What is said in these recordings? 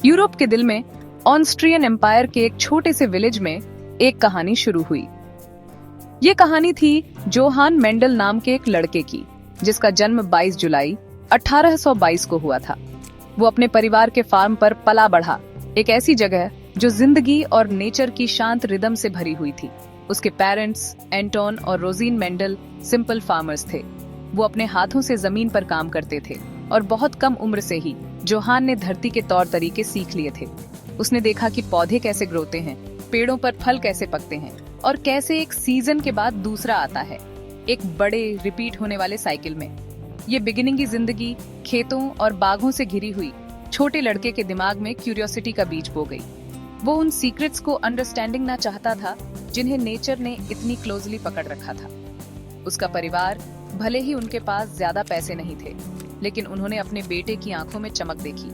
Europe के दिल में ऑस्ट्रियन एम्पायर के एक छोटे से विलेज में एक कहानी शुरू हुई। ये कहानी थी जोहान मेंडल नाम के एक लड़के की, जिसका जन्म 22 जुलाई 1822 को हुआ था। वो अपने परिवार के फार्म पर पला बढ़ा, एक ऐसी जगह जो जिंदगी और नेचर की शांत रिदम से भरी हुई थी। उसके पेरेंट्स एंटोन और रोजीन मेंडल सिंपल फार्मर्स थे। वो अपने हाथों से जमीन पर काम करते थे और बहुत कम उम्र से ही जोहान ने धरती के तौर तरीके सीख लिए थे। उसने देखा कि पौधे कैसे ग्रोते हैं, पेड़ों पर फल कैसे पकते हैं और कैसे एक सीजन के बाद दूसरा आता है, एक बड़े रिपीट होने वाले साइकिल में। ये बिगिनिंग की जिंदगी खेतों और बागों से घिरी हुई छोटे लड़के के दिमाग में क्यूरियोसिटी का बीज बो गई। वो उन सीक्रेट्स को अंडरस्टैंडिंग ना चाहता था जिन्हें नेचर ने इतनी क्लोजली पकड़ रखा था। उसका परिवार, भले ही उनके पास ज्यादा पैसे नहीं थे, लेकिन उन्होंने अपने बेटे की आंखों में चमक देखी।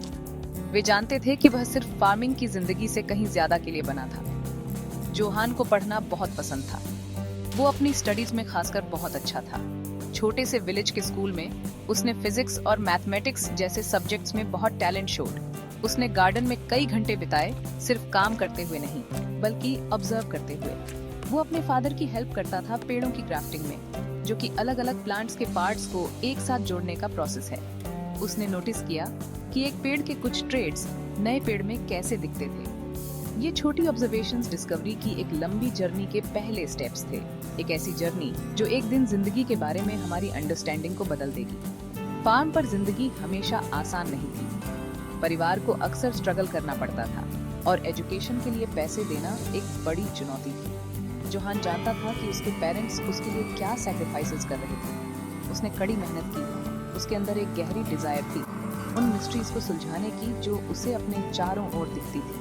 वे जानते थे कि वह सिर्फ फार्मिंग की जिंदगी से कहीं ज्यादा के लिए बना था। जोहान को पढ़ना बहुत पसंद था। वो अपनी स्टडीज में खासकर बहुत अच्छा था। छोटे से विलेज के स्कूल में उसने फिजिक्स और मैथमेटिक्स जैसे सब्जेक्ट्स में बहुत टैलेंट शोड। उसने गार्डन में कई घंटे बिताए, सिर्फ काम करते हुए नहीं, बल्कि ऑब्जर्व करते हुए। वो अपने फादर की हेल्प करता था पेड़ों की ग्राफ्टिंग में, जो कि अलग अलग प्लांट्स के पार्ट्स को एक साथ जोड़ने का प्रोसेस है। उसने नोटिस किया कि एक पेड़ के कुछ ट्रेड्स नए पेड़ में कैसे दिखते थे। ये छोटी ऑब्जर्वेशंस डिस्कवरी की एक लंबी जर्नी के पहले स्टेप्स थे, एक ऐसी जर्नी जो एक दिन जिंदगी के बारे में हमारी अंडरस्टैंडिंग को बदल देगी। फार्म पर जिंदगी हमेशा आसान नहीं थी। परिवार को अक्सर स्ट्रगल करना पड़ता था और एजुकेशन के लिए पैसे देना एक बड़ी चुनौती थी। जोहान जानता था कि उसके पेरेंट्स उसके लिए क्या सैक्रिफाइसेस कर रहे थे। उसने कड़ी मेहनत की। उसके अंदर एक गहरी डिजायर थी उन मिस्ट्रीज को सुलझाने की जो उसे अपने चारों ओर दिखती थी।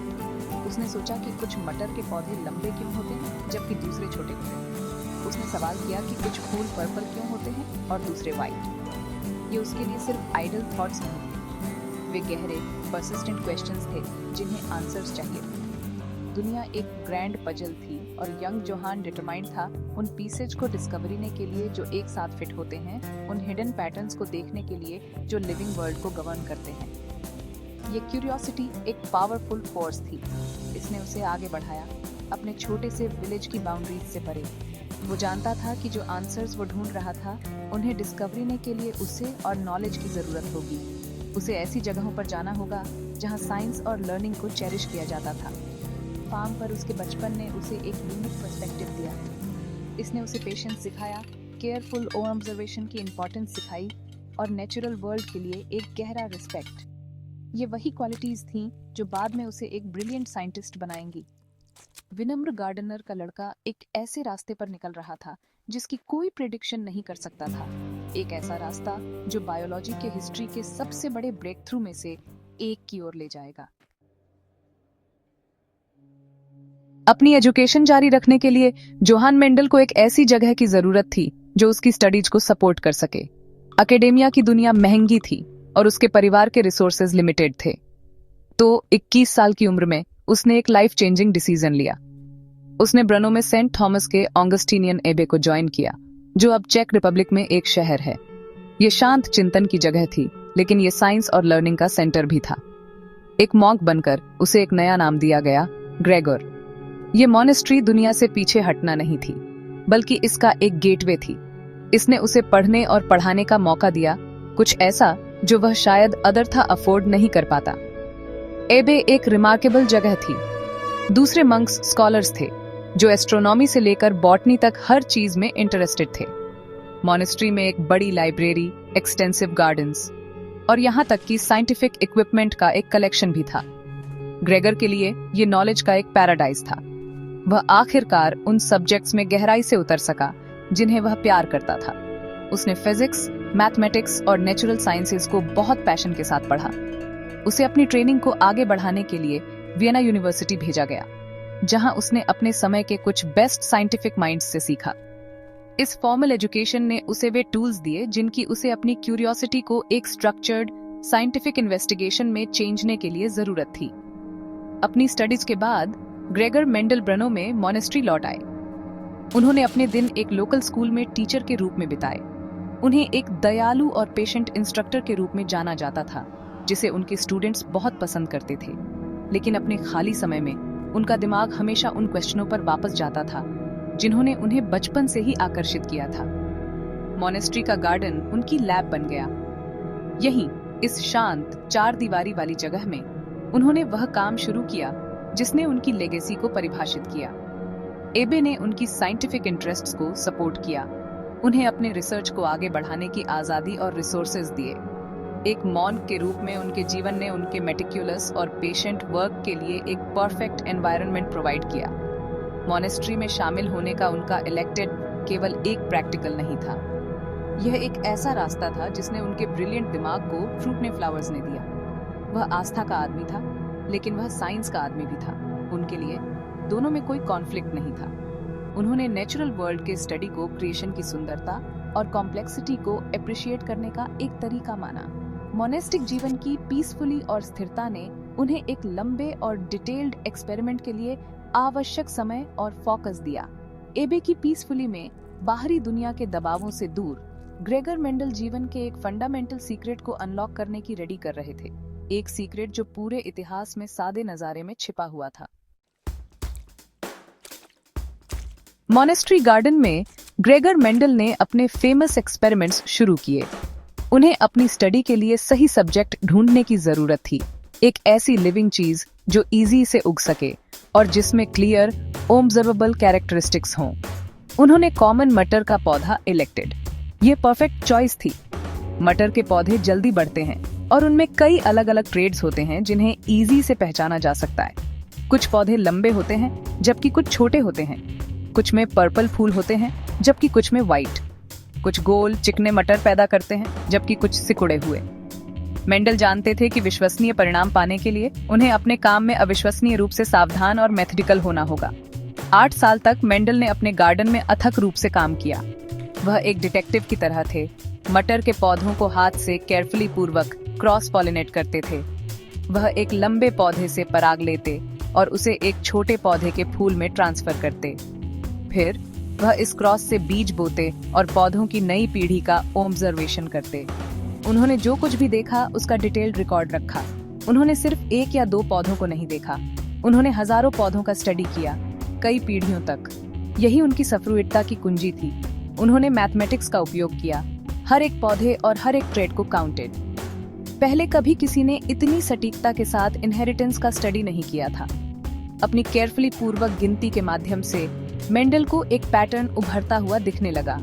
उसने सोचा कि कुछ मटर के पौधे लंबे क्यों होते हैं जबकि दूसरे छोटे होते हैं। उसने सवाल किया कि कुछ फूल पर्पल क्यों होते हैं और दूसरे वाइट। ये उसके लिए सिर्फ आइडल थॉट्स नहीं थे, वे गहरे पर्सिस्टेंट क्वेश्चंस थे जिन्हें आंसर्स चाहिए थे। दुनिया एक ग्रैंड पजल थी और यंग जोहान डिटरमाइंड था उन पीसेज को डिस्कवरीने के लिए जो एक साथ फिट होते हैं, उन हिडन पैटर्न्स को देखने के लिए जो लिविंग वर्ल्ड को गवर्न करते हैं। ये क्यूरियोसिटी एक पावरफुल फोर्स थी। इसने उसे आगे बढ़ाया, अपने छोटे से विलेज की बाउंड्रीज से परे। वो जानता था कि जो आंसर्स वो ढूंढ रहा था, उन्हें डिस्कवरीने के लिए उसे और नॉलेज की जरूरत होगी। उसे ऐसी जगहों पर जाना होगा जहां साइंस और लर्निंग को चेरिश किया जाता था। फार्म पर उसके बचपन ने उसे एक यूनिक पर्सपेक्टिव दिया। इसने उसे पेशेंस सिखाया, केयरफुल ऑब्जर्वेशन की इंपॉर्टेंस सिखाई और नेचुरल वर्ल्ड के लिए एक गहरा रिस्पेक्ट। ये वही क्वालिटीज थीं जो बाद में उसे एक ब्रिलियंट साइंटिस्ट बनाएंगी। विनम्र गार्डनर का लड़का एक ऐसे रास्ते पर निकल रहा था जिसकी कोई प्रेडिक्शन नहीं कर सकता था। एक ऐसा रास्ता जो बायोलॉजी के हिस्ट्री के सबसे बड़े ब्रेक थ्रू में से एक की ओर ले जाएगा। अपनी एजुकेशन जारी रखने के लिए जोहान मेंडल को एक ऐसी जगह की जरूरत थी जो उसकी स्टडीज को सपोर्ट कर सके। एकेडेमिया की दुनिया महंगी थी और उसके परिवार के रिसोर्सेज लिमिटेड थे। तो 21 साल की उम्र में उसने एक लाइफ चेंजिंग डिसीजन लिया। उसने ब्रनो में सेंट थॉमस के ऑगस्टिनियन एबे को ज्वाइन किया, जो अब चेक रिपब्लिक में एक शहर है। ये शांत चिंतन की जगह थी, लेकिन ये साइंस और लर्निंग का सेंटर भी था। एक मॉन्क बनकर उसे एक नया नाम दिया गया, ग्रेगर। ये मॉनेस्ट्री दुनिया से पीछे हटना नहीं थी, बल्कि इसका एक गेटवे थी। इसने उसे पढ़ने और पढ़ाने का मौका दिया, कुछ ऐसा जो वह शायद अदरथा अफोर्ड नहीं कर पाता। एबे एक रिमार्केबल जगह थी। दूसरे मंक्स स्कॉलर्स थे जो एस्ट्रोनॉमी से लेकर बॉटनी तक हर चीज में इंटरेस्टेड थे। मॉनेस्ट्री में एक बड़ी लाइब्रेरी, एक्सटेंसिव गार्डन्स और यहाँ तक कि साइंटिफिक इक्विपमेंट का एक कलेक्शन भी था। ग्रेगर के लिए ये नॉलेज का एक पैराडाइज था। वह आखिरकार उन सब्जेक्ट्स में गहराई से उतर सका जिन्हें वह प्यार करता था। उसने फिजिक्स, मैथमेटिक्स और नेचुरल साइंसेज को बहुत पैशन के साथ पढ़ा। उसे अपनी ट्रेनिंग को आगे बढ़ाने के लिए वियना यूनिवर्सिटी भेजा गया, जहां उसने अपने समय के कुछ बेस्ट साइंटिफिक माइंड्स से सीखा। इस फॉर्मल एजुकेशन ने उसे वे टूल्स दिए जिनकी उसे अपनी क्यूरियोसिटी को एक स्ट्रक्चर्ड साइंटिफिक इन्वेस्टिगेशन में चेंजने के लिए जरूरत थी। अपनी स्टडीज के बाद ग्रेगर मेंडल ब्रनो में मॉनेस्ट्री लौट आए। उन्होंने अपने दिन एक लोकल स्कूल में टीचर के रूप में बिताए। उन्हें एक दयालु और पेशेंट इंस्ट्रक्टर के रूप में जाना जाता था, जिसे उनके स्टूडेंट्स बहुत पसंद करते थे। लेकिन अपने खाली समय में उनका दिमाग हमेशा उन क्वेश्चनों पर वापस जाता था जिन्होंने उन्हें बचपन से ही आकर्षित किया था। मॉनेस्ट्री का गार्डन उनकी लैब बन गया। यहीं इस शांत 4 दीवारी वाली जगह में उन्होंने वह काम शुरू किया जिसने उनकी लेगेसी को परिभाषित किया। एबे ने उनकी साइंटिफिक इंटरेस्ट्स को सपोर्ट किया, उन्हें अपने रिसर्च को आगे बढ़ाने की आजादी और रिसोर्सेज दिए। एक मॉन्क के रूप में उनके जीवन ने उनके मेटिक्युलस और पेशेंट वर्क के लिए एक परफेक्ट एनवायरनमेंट प्रोवाइड किया। मॉनेस्ट्री में शामिल होने का उनका इलेक्टेड केवल एक प्रैक्टिकल नहीं था, यह एक ऐसा रास्ता था जिसने उनके ब्रिलियंट दिमाग को फ्रूट ने फ्लावर्स ने दिया। वह आस्था का आदमी था, लेकिन वह साइंस का आदमी भी था। उनके लिए दोनों में कोई कॉन्फ्लिक्ट नहीं था। उन्होंने नेचुरल वर्ल्ड के स्टडी को क्रिएशन की सुंदरता और कॉम्प्लेक्सिटी को अप्रिशिएट करने का एक तरीका माना। मोनेस्टिक जीवन की पीसफुली और स्थिरता ने उन्हें एक लंबे और डिटेल्ड एक्सपेरिमेंट के लिए आवश्यक समय और फोकस दिया। एबे की पीसफुली में बाहरी दुनिया के दबावों से दूर ग्रेगर मेंडल जीवन के एक फंडामेंटल सीक्रेट को अनलॉक करने की रेडी कर रहे थे, एक सीक्रेट जो पूरे इतिहास में सादे नजारे में छिपा हुआ था। मॉनेस्ट्री गार्डन में ग्रेगर मेंडल ने अपने फेमस एक्सपेरिमेंट्स शुरू किए। उन्हें अपनी स्टडी के लिए सही सब्जेक्ट ढूंढने की जरूरत थी, एक ऐसी लिविंग चीज जो इजी से उग सके और जिसमें क्लियर ऑब्जर्वेबल कैरेक्टरिस्टिक्स हों। उन्होंने कॉमन मटर का पौधा इलेक्टेड। ये परफेक्ट चॉइस थी। मटर के पौधे जल्दी बढ़ते हैं और उनमें कई अलग अलग ट्रेड्स होते हैं जिन्हें इजी से पहचाना जा सकता है। कुछ पौधे लंबे होते हैं जबकि कुछ छोटे होते हैं, कुछ में पर्पल फूल होते हैं जबकि कुछ में व्हाइट, कुछ गोल चिकने मटर पैदा करते हैं जबकि कुछ सिकुड़े हुए। मेंडल जानते थे कि विश्वसनीय परिणाम पाने के लिए उन्हें अपने काम में अविश्वसनीय रूप से सावधान और मेथडिकल होना होगा। 8 साल तक मेंडल ने अपने गार्डन में अथक रूप से काम किया। वह एक डिटेक्टिव की तरह थे। मटर के पौधों को हाथ से केयरफुली पूर्वक क्रॉस पॉलिनेट करते थे। वह एक लंबे पौधे से पराग लेते और उसे एक छोटे पौधे के फूल में ट्रांसफर करते। फिर वह इस क्रॉस से बीज बोते और पौधों की नई पीढ़ी का ऑब्जर्वेशन करते। उन्होंने जो कुछ भी देखा उसका डिटेल्ड रिकॉर्ड रखा। उन्होंने सिर्फ 1 या 2 पौधों को नहीं देखा, उन्होंने हजारों पौधों का स्टडी किया, कई पीढ़ियों तक। यही उनकी सफलता की कुंजी थी। उन्होंने मैथमेटिक्स का उपयोग किया, हर एक पौधे और हर एक ट्रेड को काउंटेड। पहले कभी किसी ने इतनी सटीकता के साथ इनहेरिटेंस का स्टडी नहीं किया था। अपनी केयरफुली पूर्वक गिनती के माध्यम से मेंडल को एक पैटर्न उभरता हुआ दिखने लगा।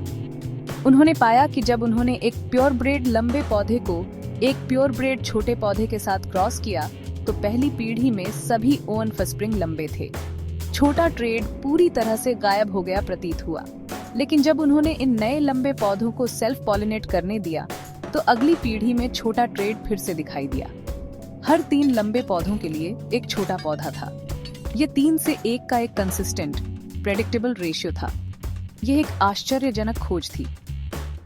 उन्होंने पाया कि जब उन्होंने एक प्योर ब्रेड लंबे पौधे को एक प्योर ब्रेड छोटे पौधे के साथ क्रॉस किया तो पहली पीढ़ी में सभी ओवन फस्प्रिंग लंबे थे। छोटा ट्रेड पूरी तरह से गायब हो गया प्रतीत हुआ। लेकिन जब उन्होंने इन नए लंबे पौधों को सेल्फ पॉलिनेट करने दिया तो अगली पीढ़ी में छोटा ट्रेड फिर से दिखाई दिया। हर 3 लंबे पौधों के लिए एक छोटा पौधा था। ये 3 से 1 का एक कंसिस्टेंट प्रेडिक्टेबल रेशियो था। यह एक आश्चर्यजनक खोज थी।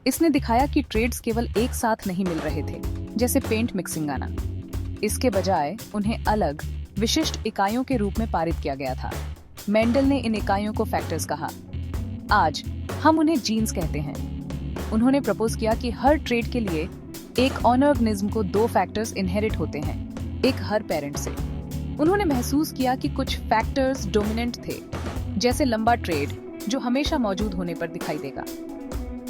इसने दिखाया कि ट्रेड्स केवल एक साथ नहीं मिल रहे थे, जैसे पेंट मिक्सिंग आना। इसके बजाय उन्हें अलग विशिष्ट इकाइयों के रूप में पारित किया गया था। मेंडल ने इन इकाइयों को फैक्टर्स कहा। आज हम उन्हें जीन्स कहते हैं। उन्होंने प्रपोज किया कि हर ट्रेड के लिए एक ऑर्गेनिज्म को 2 फैक्टर्स इनहेरिट होते हैं, एक हर पेरेंट से। उन्होंने महसूस किया कि कुछ फैक्टर्स डोमिनेंट थे, जैसे लंबा ट्रेड जो हमेशा मौजूद होने पर दिखाई देगा।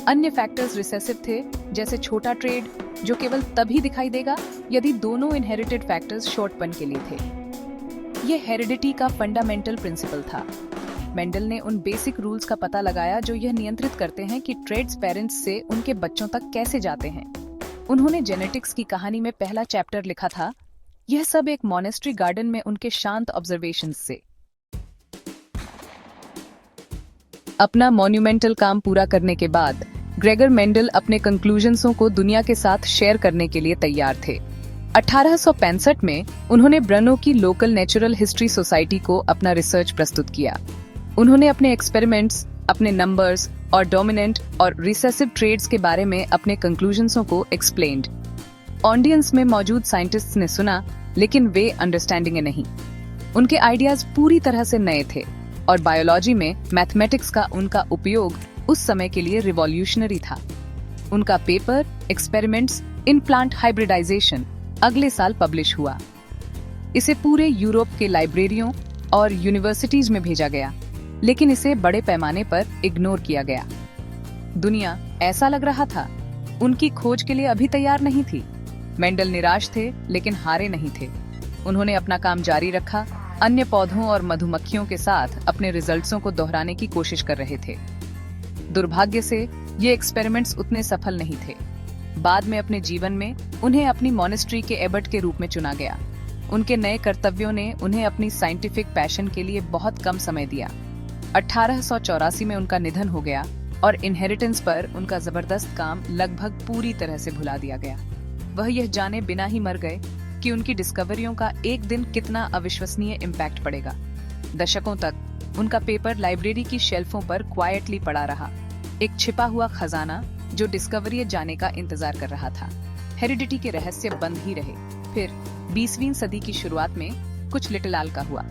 अन्य फैक्टर्स रिसेसिव थे, जैसे छोटा ट्रेड जो केवल तभी दिखाई देगा यदि दोनों इनहेरिटेड फैक्टर्स शॉर्टपन के लिए थे। यह हेरिडिटी का फंडामेंटल प्रिंसिपल था। मेंडल ने उन बेसिक रूल्स का पता लगाया जो यह नियंत्रित करते हैं कि ट्रेड्स पेरेंट्स से उनके बच्चों तक कैसे जाते हैं। उन्होंने जेनेटिक्स की कहानी में पहला चैप्टर लिखा था। यह सब एक मॉनेस्ट्री गार्डन में उनके शांत ऑब्जर्वेशंस से। अपना मॉन्यूमेंटल काम पूरा करने के बाद ग्रेगर मेंडल अपने कंक्लूजन्सों को दुनिया के साथ शेयर करने के लिए तैयार थे। 1865 में उन्होंने ब्रनो की लोकल नेचुरल हिस्ट्री सोसाइटी को अपना रिसर्च प्रस्तुत किया। उन्होंने अपने एक्सपेरिमेंट्स, अपने नंबर्स और डोमिनेंट और रिसेसिव ट्रेड्स के बारे में अपने कंक्लूजन्सों को एक्सप्लेन्ड। ऑडियंस में मौजूद साइंटिस्ट्स ने सुना, लेकिन वे अंडरस्टैंडिंग नहीं। उनके आइडियाज पूरी तरह से नए थे और बायोलॉजी में मैथमेटिक्स का उनका उपयोग उस समय के लिए रिवॉल्यूशनरी था। उनका paper experiments in plant hybridization अगले साल पब्लिश हुआ। इसे पूरे यूरोप के लाइब्रेरियों और यूनिवर्सिटीज में भेजा गया, लेकिन इसे बड़े पैमाने पर इग्नोर किया गया। दुनिया, ऐसा लग रहा था, उनकी खोज के लिए अभी तैयार नहीं थी। मेंडल निराश थे, लेकिन हारे नहीं थे। उन्होंने अपना काम जारी रखा, अन्य पौधों और मधुमक्खियों के साथ अपने रिजल्ट्सों को दोहराने की कोशिश कर रहे थे। दुर्भाग्य से ये एक्सपेरिमेंट्स उतने सफल नहीं थे। बाद में अपने जीवन में उन्हें अपनी मॉनेस्ट्री के एबट के रूप में चुना गया। उनके नए कर्तव्यों ने उन्हें अपनी साइंटिफिक पैशन के लिए बहुत कम समय दिया। 1884 में उनका निधन हो गया और इनहेरिटेंस पर उनका जबरदस्त काम लगभग पूरी तरह से भुला दिया गया। वह यह जाने बिना ही मर गए कि उनकी डिस्कवरियों का एक दिन कितना अविश्वसनीय इम्पैक्ट पड़ेगा। दशकों तक उनका पेपर लाइब्रेरी की शेल्फों पर क्वाइटली पड़ा रहा, एक छिपा हुआ खजाना जो डिस्कवरी जाने का इंतजार कर रहा था। हेरिडिटी के रहस्य बंद ही रहे। फिर 20वीं सदी की शुरुआत में कुछ लिटिल का हुआ।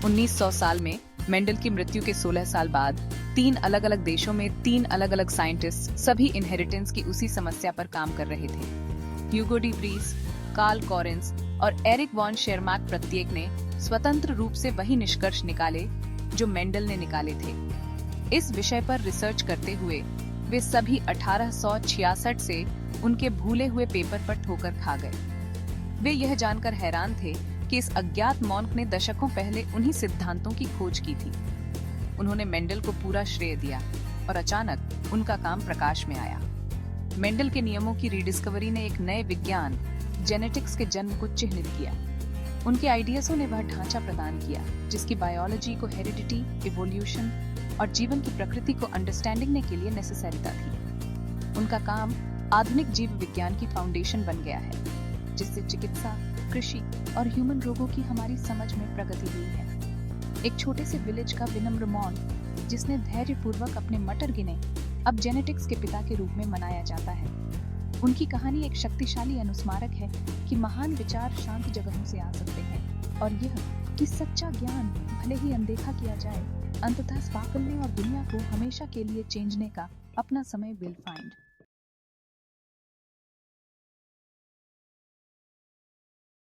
1900 साल में मेंडल की मृत्यु के 16 साल बाद 3 अलग-अलग देशों में 3 अलग-अलग साइंटिस्ट सभी इनहेरिटेंस की उसी समस्या पर काम कर रहे थे। Hugo de Vries, Carl Correns और एरिक वॉन शेरमैक प्रत्येक ने स्वतंत्र रूप से वही निष्कर्ष निकाले जो मेंडल ने निकाले थे। इस विषय पर रिसर्च करते हुए वे सभी 1866 से उनके भूले हुए पेपर पर ठोकर खा गए। वे यह जानकर हैरान थे कि इस अज्ञात मॉन्क ने दशकों पहले उन्हीं सिद्धांतों की खोज की थी। उन्होंने मेंडल को पूरा श्रेय दिया और अचानक उनका काम प्रकाश में आया। मेंडल के नियमों की रीडिस्कवरी ने एक नए विज्ञान, जेनेटिक्स के जन्म को चिह्नित किया। उनके आइडियाज़ों ने वह ढांचा प्रदान किया जिसकी बायोलॉजी को हेरिडिटी, इवोल्यूशन और जीवन की प्रकृति को अंडरस्टैंडिंग के लिए नेसेसरीता थी। उनका काम आधुनिक जीव विज्ञान की फाउंडेशन बन गया है, जिससे चिकित्सा, कृषि और ह्यूमन रोगों की हमारी समझ में प्रगति हुई है। एक छोटे से विलेज का विनम्र मॉन्क जिसने धैर्यपूर्वक अपने मटर गिने, अब जेनेटिक्स के पिता के रूप में मनाया जाता है। उनकी कहानी एक शक्तिशाली अनुस्मारक है कि महान विचार शांत जगहों से आ सकते हैं और यह कि सच्चा ज्ञान भले ही अनदेखा किया जाए, अंततः स्पार्कल ने और दुनिया को हमेशा के लिए चेंजने का अपना समय विल फाइंड।